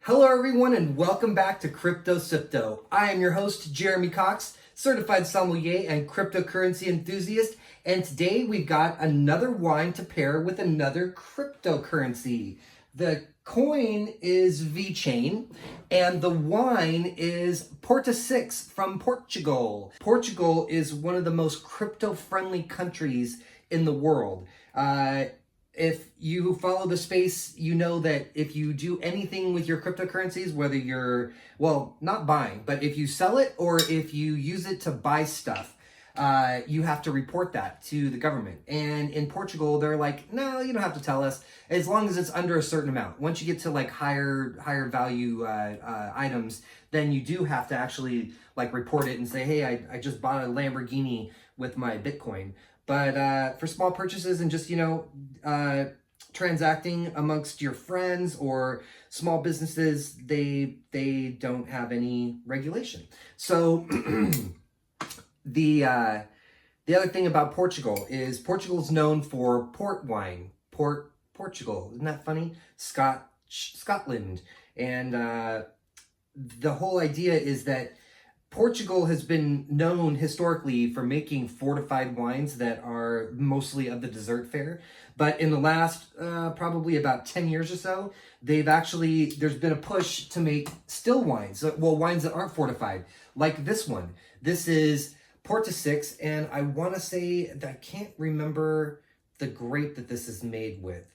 Hello everyone and welcome back to Crypto Sipto. I am your host Jeremy Cox, certified sommelier and cryptocurrency enthusiast, and today we've got another wine to pair with another cryptocurrency. The coin is VeChain and the wine is Porta 6 from Portugal. Portugal is one of the most crypto-friendly countries in the world. If you follow the space, you know that if you do anything with your cryptocurrencies, whether you're, well, not buying, but if you sell it or if you use it to buy stuff, you have to report that to the government. And in Portugal, they're like, no, you don't have to tell us as long as it's under a certain amount. Once you get to like higher value items, then you do have to actually like report it and say, hey, I just bought a Lamborghini with my Bitcoin. But for small purchases and just, transacting amongst your friends or small businesses, they don't have any regulation. So the other thing about Portugal is Portugal's known for port wine. Portugal, isn't that funny? Scotland. And the whole idea is that Portugal has been known historically for making fortified wines that are mostly of the dessert fare. But in the last probably about 10 years or so, there's been a push to make still wines. Well, wines that aren't fortified, like this one. This is Porta 6, and I want to say that I can't remember the grape that this is made with.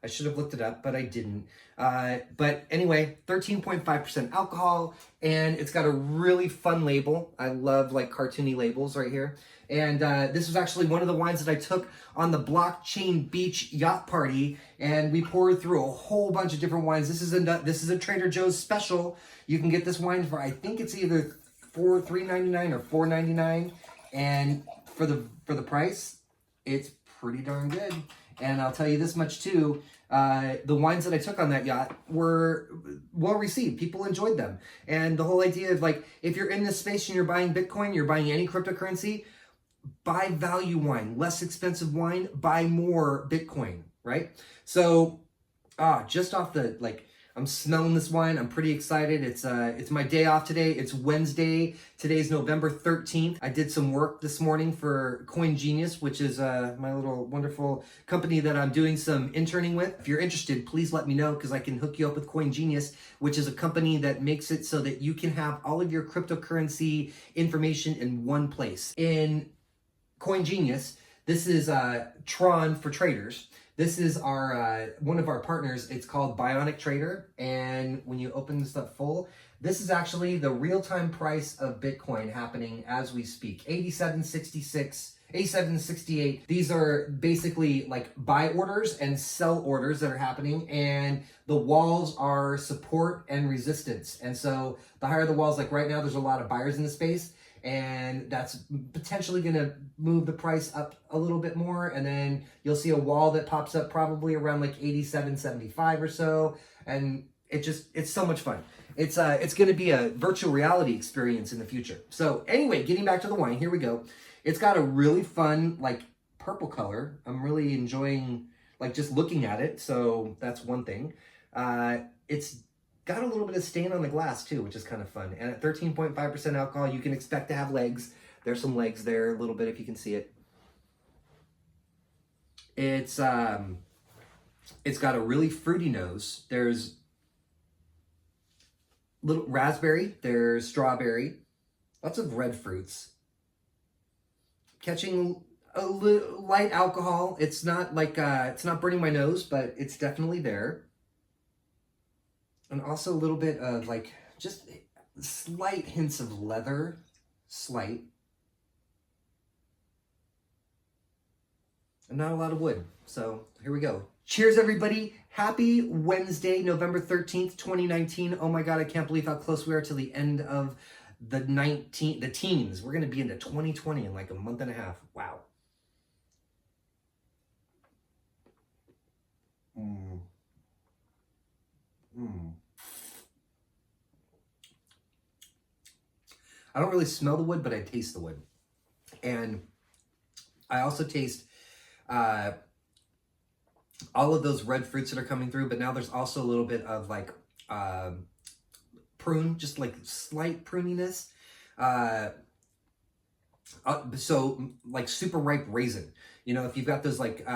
I should have looked it up, but I didn't. But anyway, 13.5% alcohol, and it's got a really fun label. I love like cartoony labels right here. And this was actually one of the wines that I took on the Blockchain Beach yacht party, and we poured through a whole bunch of different wines. This is a Trader Joe's special. You can get this wine for, I think it's either $3.99 or $4.99, and for the price, it's pretty darn good. And I'll tell you this much too, the wines that I took on that yacht were well received. People enjoyed them. And the whole idea of like, if you're in this space and you're buying Bitcoin, you're buying any cryptocurrency, buy value wine, less expensive wine, buy more Bitcoin, right? So just off the, like, I'm smelling this wine. I'm pretty excited. It's my day off today. It's Wednesday. Today's November 13th. I did some work this morning for Coin Genius, which is my little wonderful company that I'm doing some interning with. If you're interested, please let me know because I can hook you up with Coin Genius, which is a company that makes it so that you can have all of your cryptocurrency information in one place. In Coin Genius, this is Tron for traders. This is our one of our partners. It's called Bionic Trader, and when you open this up full, this is actually the real-time price of Bitcoin happening as we speak. 87.66, 87.68. These are basically like buy orders and sell orders that are happening, and the walls are support and resistance. And so the higher the walls, like right now, there's a lot of buyers in the space, and that's potentially going to move the price up a little bit more. And then you'll see a wall that pops up probably around like 87.75 or so. And it's so much fun. It's going to be a virtual reality experience in the future. So anyway, getting back to the wine, here we go. It's got a really fun, like, purple color. I'm really enjoying, like, just looking at it. So that's one thing. It's got a little bit of stain on the glass too, which is kind of fun. And at 13.5% alcohol, you can expect to have legs. There's some legs there a little bit if you can see it. It's got a really fruity nose. There's little raspberry, there's strawberry, lots of red fruits. Catching a little light alcohol. It's not like it's not burning my nose, but it's definitely there. And also a little bit of like just slight hints of leather, slight. And not a lot of wood. So here we go. Cheers, everybody. Happy Wednesday, November 13th, 2019. Oh my God, I can't believe how close we are to the end of the teens. We're going to be into 2020 in like a month and a half. Wow. I don't really smell the wood, but I taste the wood. And I also taste all of those red fruits that are coming through, but now there's also a little bit of like prune, just like slight pruniness. So like super ripe raisin. You know, if you've got those like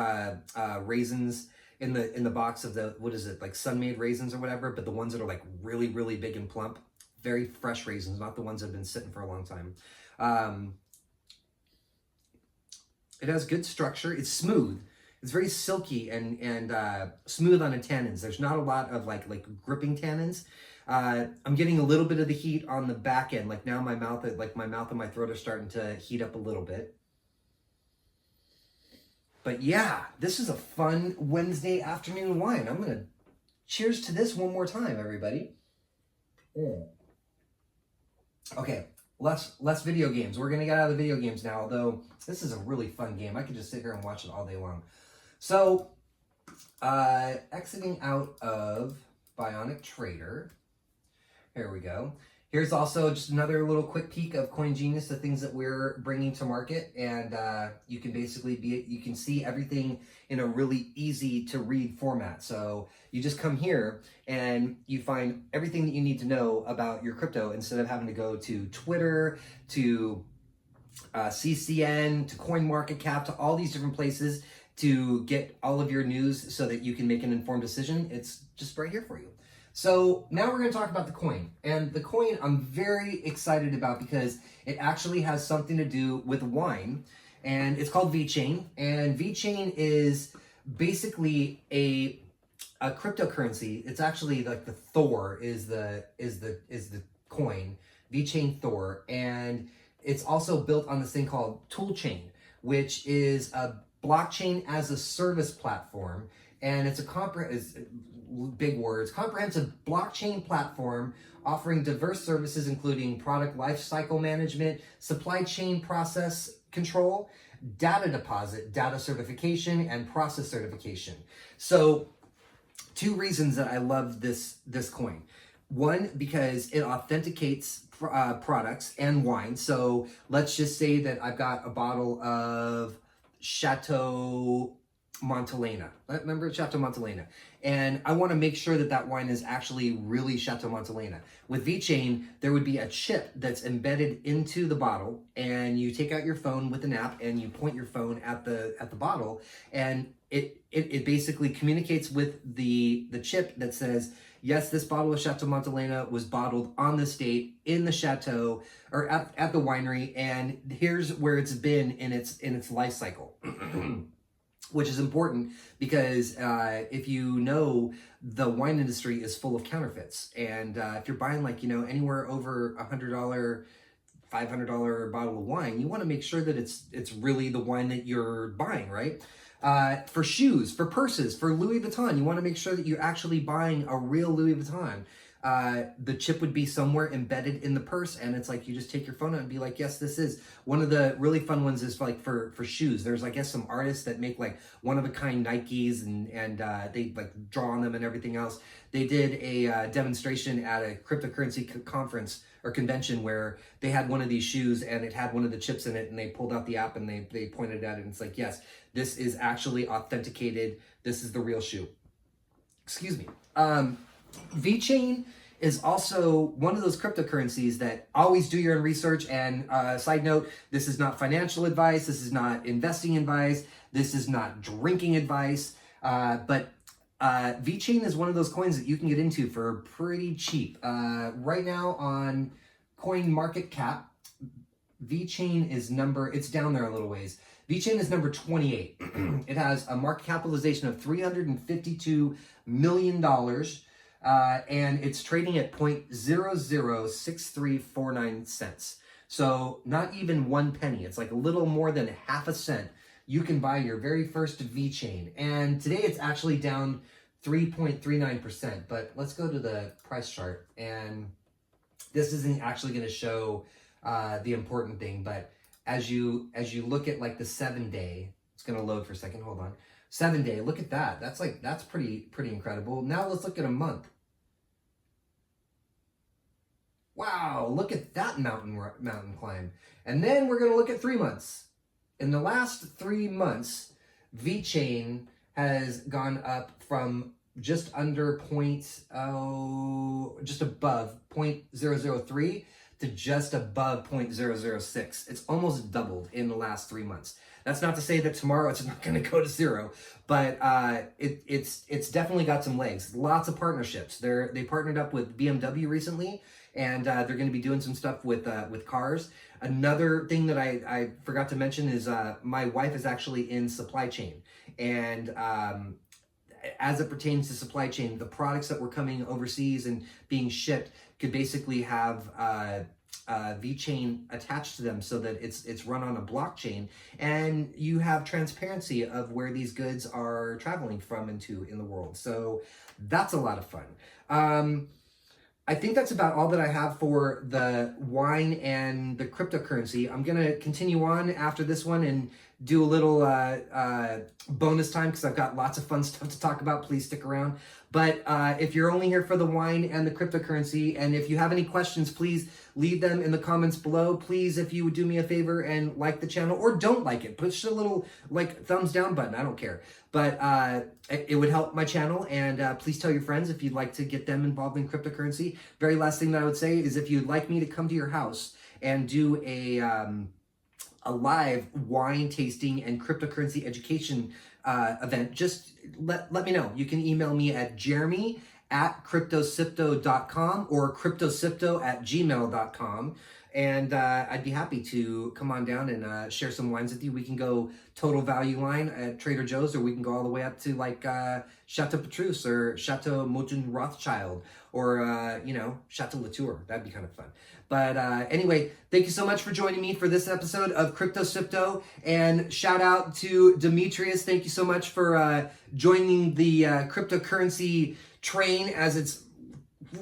raisins in the box of the, what is it, like sun-made raisins or whatever, but the ones that are like really, really big and plump, very fresh raisins, not the ones that have been sitting for a long time. It has good structure. It's smooth. It's very silky and smooth on the tannins. There's not a lot of like gripping tannins. I'm getting a little bit of the heat on the back end. Like now my mouth and my throat are starting to heat up a little bit. But yeah, this is a fun Wednesday afternoon wine. I'm gonna cheers to this one more time, everybody. Okay, less video games. We're gonna get out of the video games now, although this is a really fun game. I could just sit here and watch it all day long. So, exiting out of Bionic Trader. Here we go. Here's also just another little quick peek of Coin Genius, the things that we're bringing to market, and you can basically you can see everything in a really easy to read format. So you just come here and you find everything that you need to know about your crypto instead of having to go to Twitter, to CCN, to CoinMarketCap, to all these different places to get all of your news so that you can make an informed decision. It's just right here for you. So now we're going to talk about the coin. And the coin I'm very excited about because it actually has something to do with wine. And it's called VeChain. And VeChain is basically a cryptocurrency. It's actually like the Thor is the coin, VeChain Thor. And it's also built on this thing called Toolchain, which is a blockchain as a service platform, and it's a big words, comprehensive blockchain platform offering diverse services including product lifecycle management, supply chain process control, data deposit, data certification, and process certification. So, two reasons that I love this coin. One, because it authenticates products and wine. So let's just say that I've got a bottle of Chateau Montelena. Remember Chateau Montelena? And I want to make sure that that wine is actually really Chateau Montelena. With VeChain, there would be a chip that's embedded into the bottle, and you take out your phone with an app and you point your phone at the bottle, and it basically communicates with the chip that says, yes, this bottle of Chateau Montelena was bottled on this date in the chateau or at the winery, and here's where it's been in its life cycle. Which is important because if you know, the wine industry is full of counterfeits, and if you're buying like anywhere over $100, $500 bottle of wine, you want to make sure that it's really the wine that you're buying, right? For shoes, for purses, for Louis Vuitton, you want to make sure that you're actually buying a real Louis Vuitton. The chip would be somewhere embedded in the purse, and it's like you just take your phone out and be like, yes, this is. One of the really fun ones is like for shoes. There's, I guess, some artists that make like one-of-a-kind Nikes, and they like draw on them and everything else. They did a demonstration at a cryptocurrency conference or convention where they had one of these shoes and it had one of the chips in it, and they pulled out the app and they pointed at it, and it's like, yes, this is actually authenticated. This is the real shoe. Excuse me. VeChain is also one of those cryptocurrencies that always do your own research. And side note, this is not financial advice. This is not investing advice. This is not drinking advice. But VeChain is one of those coins that you can get into for pretty cheap. Right now on CoinMarketCap, VeChain is it's down there a little ways. VeChain is number 28. It has a market capitalization of $352 million. And it's trading at 0.006349 cents. So not even 1 penny. It's like a little more than half a cent. You can buy your very first VeChain. And today it's actually down 3.39%. But let's go to the price chart. And this isn't actually going to show the important thing. But as you look at like the 7-day, it's going to load for a second. Hold on. 7-day, look at that. That's pretty incredible. Now let's look at a month. Wow, look at that mountain climb. And then we're going to look at 3 months. In the last 3 months, VeChain has gone up from just under just above 0.003 to just above 0.006. It's almost doubled in the last 3 months. That's not to say that tomorrow it's not going to go to zero, but it's definitely got some legs. Lots of partnerships. They partnered up with BMW recently, and they're going to be doing some stuff with cars. Another thing that I forgot to mention is my wife is actually in supply chain, and as it pertains to supply chain, the products that were coming overseas and being shipped could basically have VeChain attached to them so that it's run on a blockchain, and you have transparency of where these goods are traveling from and to in the world. So that's a lot of fun. I think that's about all that I have for the wine and the cryptocurrency. I'm going to continue on after this one and do a little bonus time because I've got lots of fun stuff to talk about. Please stick around. But if you're only here for the wine and the cryptocurrency, and if you have any questions, please leave them in the comments below. Please, if you would do me a favor and like the channel, or don't like it, push a little thumbs down button. I don't care. But it would help my channel, and please tell your friends if you'd like to get them involved in cryptocurrency. Very last thing that I would say is if you'd like me to come to your house and do a live wine tasting and cryptocurrency education event, just let me know. You can email me at jeremy@cryptosipto.com or cryptosipto@gmail.com. And I'd be happy to come on down and share some wines with you. We can go total value line at Trader Joe's, or we can go all the way up to Chateau Petrus or Chateau Moulton Rothschild, or Chateau Latour. That'd be kind of fun. But anyway, thank you so much for joining me for this episode of CryptoSipto, and shout out to Demetrius. Thank you so much for joining the cryptocurrency train as it's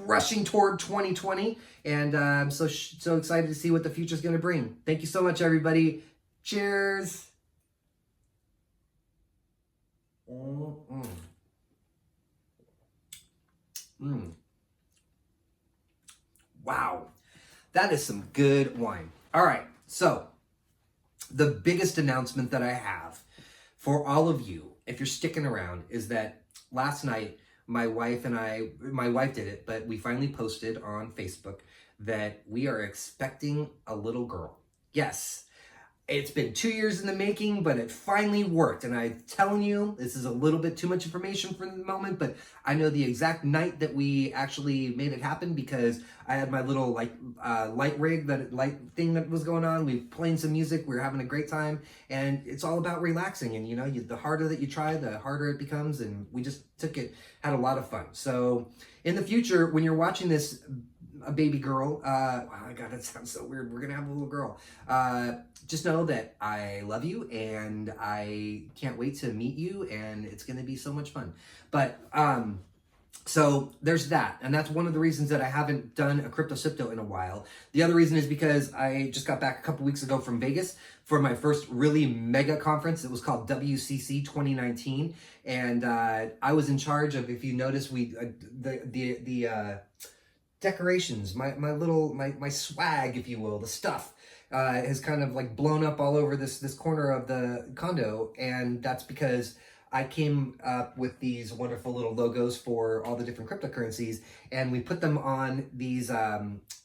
rushing toward 2020, and I'm so excited to see what the future is going to bring. Thank you so much, everybody. Cheers. Wow, that is some good wine. All right, so the biggest announcement that I have for all of you, if you're sticking around, is that last night my wife did it, but we finally posted on Facebook that we are expecting a little girl. Yes, it's been 2 years in the making, but it finally worked. And I'm telling you, this is a little bit too much information for the moment, but I know the exact night that we actually made it happen because I had my little light thing that was going on. We were playing some music. We were having a great time, and it's all about relaxing. And the harder that you try, the harder it becomes. And we just had a lot of fun. So in the future, when you're watching this, a baby girl, wow, God, that sounds so weird. We're gonna have a little girl. Just know that I love you, and I can't wait to meet you, and it's gonna be so much fun. But so there's that, and that's one of the reasons that I haven't done a CryptoSipto in a while. The other reason is because I just got back a couple weeks ago from Vegas for my first really mega conference. It was called WCC 2019, and I was in charge of, if you notice, the decorations, my swag, if you will, the stuff has kind of blown up all over this corner of the condo, and that's because I came up with these wonderful little logos for all the different cryptocurrencies, and we put them on these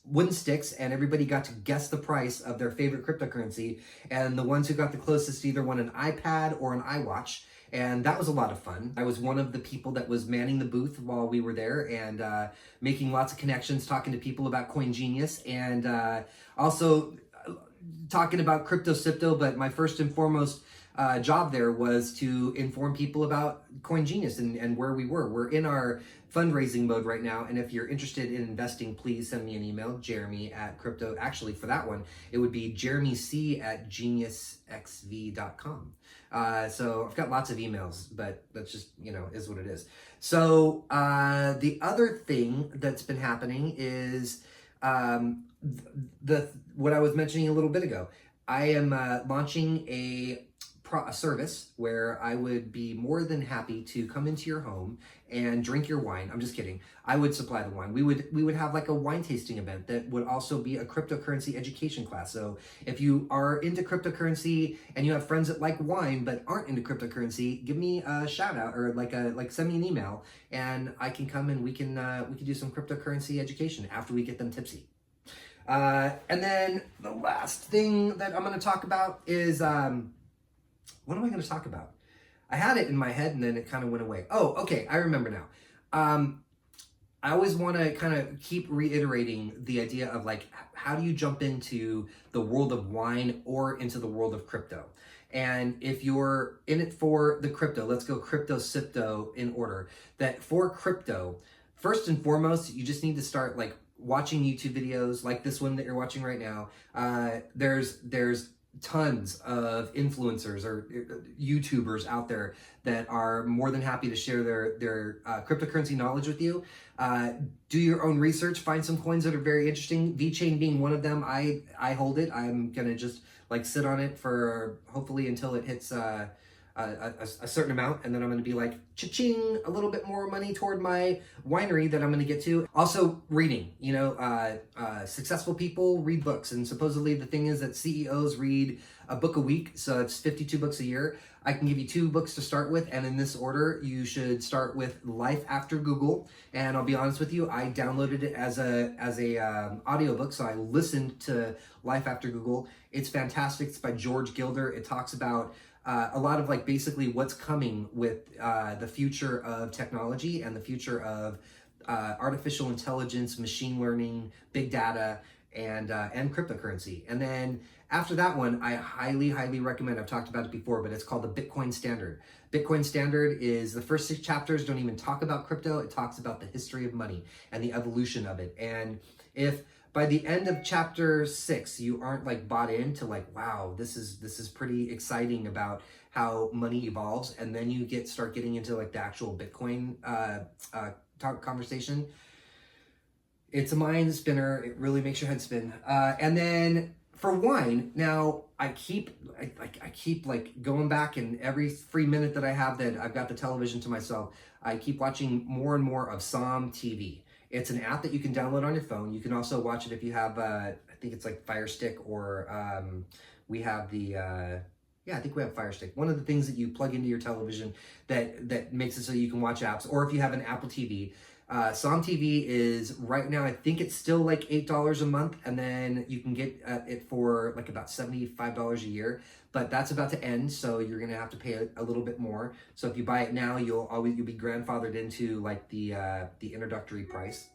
wooden sticks, and everybody got to guess the price of their favorite cryptocurrency, and the ones who got the closest either won an iPad or an iWatch. And that was a lot of fun. I was one of the people that was manning the booth while we were there, and making lots of connections, talking to people about Coin Genius, and also talking about CryptoSipto. But my first and foremost job there was to inform people about Coin Genius and where we were. We're in our fundraising mode right now, and if you're interested in investing, please send me an email, jeremy@crypto. Actually, for that one, it would be jeremyc@geniusxv.com. So I've got lots of emails, but that's just, is what it is. So the other thing that's been happening is what I was mentioning a little bit ago. I am launching a a service where I would be more than happy to come into your home and drink your wine. I'm just kidding. I would supply the wine. We would have like a wine tasting event that would also be a cryptocurrency education class. So if you are into cryptocurrency and you have friends that like wine but aren't into cryptocurrency, give me a shout out or like send me an email and I can come and we can do some cryptocurrency education after we get them tipsy. And then the last thing that I'm going to talk about is, what am I going to talk about? I had it in my head and then it kind of went away. Oh, okay. I remember now. I always want to kind of keep reiterating the idea of like, how do you jump into the world of wine or into the world of crypto? And if you're in it for the crypto, let's go crypto sipto in order. That for crypto, first and foremost, you just need to start like watching YouTube videos like this one that you're watching right now. There's tons of influencers or YouTubers out there that are more than happy to share their cryptocurrency knowledge with you. Do your own research, find some coins that are very interesting. VeChain being one of them. I hold it. I'm gonna just like sit on it for hopefully until it hits a certain amount, and then I'm going to be like, cha-ching, a little bit more money toward my winery that I'm going to get to. Also, reading. You know, successful people read books, and supposedly the thing is that CEOs read a book a week, so it's 52 books a year. I can give you 2 books to start with, and in this order, you should start with Life After Google. And I'll be honest with you, I downloaded it as a audiobook, so I listened to Life After Google. It's fantastic. It's by George Gilder. It talks about a lot of like basically what's coming with the future of technology and the future of artificial intelligence, machine learning, big data, and cryptocurrency. And then after that one, I highly, highly recommend, I've talked about it before, but it's called the Bitcoin Standard. Bitcoin Standard is the first 6 chapters don't even talk about crypto. It talks about the history of money and the evolution of it. And if by the end of chapter 6, you aren't like bought into like, wow, this is pretty exciting about how money evolves, and then you start getting into like the actual Bitcoin conversation, it's a mind spinner. It really makes your head spin. And then for wine, now I keep like going back, and every free minute that I have that I've got the television to myself, I keep watching more and more of Som TV. It's an app that you can download on your phone. You can also watch it if you have, I think it's like Fire Stick, or we have the, I think we have Fire Stick. One of the things that you plug into your television that makes it so you can watch apps, or if you have an Apple TV. Som TV is right now, I think it's still like $8 a month, and then you can get it for like about $75 a year. But that's about to end, so you're gonna have to pay a little bit more. So if you buy it now, you'll be grandfathered into like the introductory price.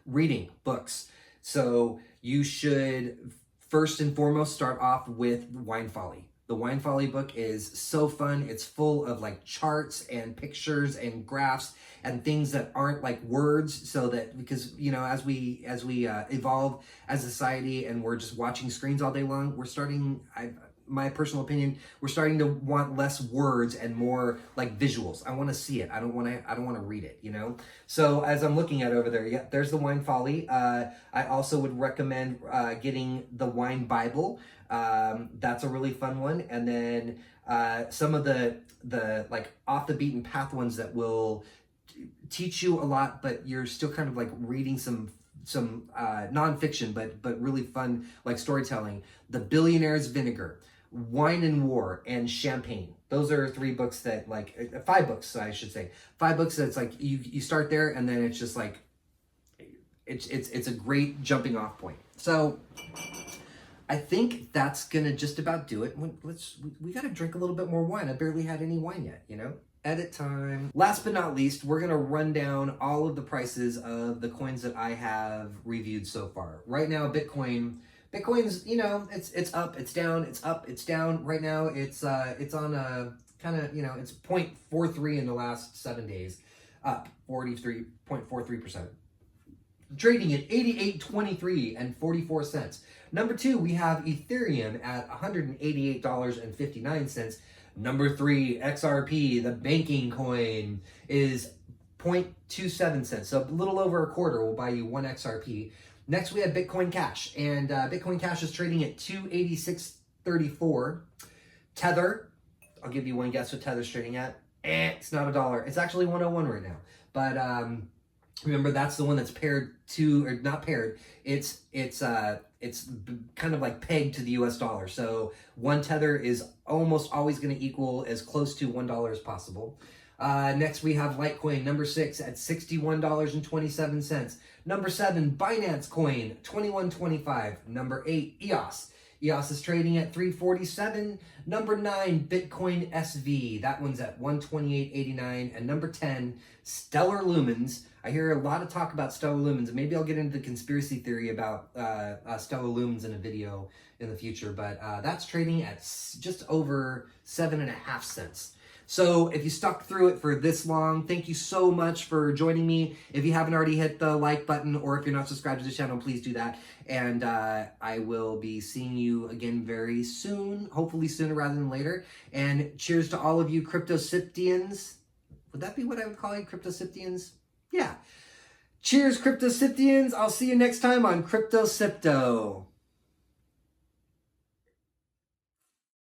Reading books. So you should first and foremost start off with Wine Folly. The Wine Folly book is so fun. It's full of like charts and pictures and graphs and things that aren't like words, so that, because, you know, as we evolve as a society and we're just watching screens all day long, we're starting, my personal opinion, we're starting to want less words and more like visuals. I want to see it. I don't want to read it, you know? So as I'm looking at over there, yeah, there's the Wine Folly. I also would recommend getting the Wine Bible. That's a really fun one. And then some of the like off the beaten path ones that will teach you a lot, but you're still kind of like reading some nonfiction, but really fun, like storytelling. The Billionaire's Vinegar, Wine and War, and Champagne. Those are 3 books that like 5 books, I should say. 5 books that's like you start there, and then it's just like it's a great jumping off point. So I think that's gonna just about do it. We gotta drink a little bit more wine. I barely had any wine yet, you know? Edit time. Last but not least, we're gonna run down all of the prices of the coins that I have reviewed so far. Right now, Bitcoin's, you know, it's up, it's down, it's up, it's down. Right now, it's on a kind of, you know, it's 0.43 in the last 7 days, up 43.43%. Trading at 88.23 and 44 cents. Number 2, we have Ethereum at $188.59. Number 3, XRP, the banking coin, is 0.27 cents. So a little over a quarter will buy you 1 XRP. Next, we have Bitcoin Cash, and Bitcoin Cash is trading at $286.34. Tether, I'll give you one guess what Tether's trading at. It's not $1. It's actually 101 right now. But remember, that's the one that's paired to, or not paired. It's kind of like pegged to the US dollar. So one Tether is almost always going to equal as close to $1 as possible. Next we have Litecoin, number 6 at $61.27. Number 7, Binance Coin, $21.25. Number 8, EOS. EOS is trading at $3.47. Number 9, Bitcoin SV. That one's at $128.89. And number 10, Stellar Lumens. I hear a lot of talk about Stellar Lumens. Maybe I'll get into the conspiracy theory about Stellar Lumens in a video in the future. But that's trading at just over 7.5 cents. So if you stuck through it for this long, thank you so much for joining me. If you haven't already hit the like button, or if you're not subscribed to the channel, please do that. And I will be seeing you again very soon, hopefully sooner rather than later. And cheers to all of you Cryptosiptians. Would that be what I would call you, Cryptosiptians? Yeah. Cheers, Cryptosiptians. I'll see you next time on Cryptosipto.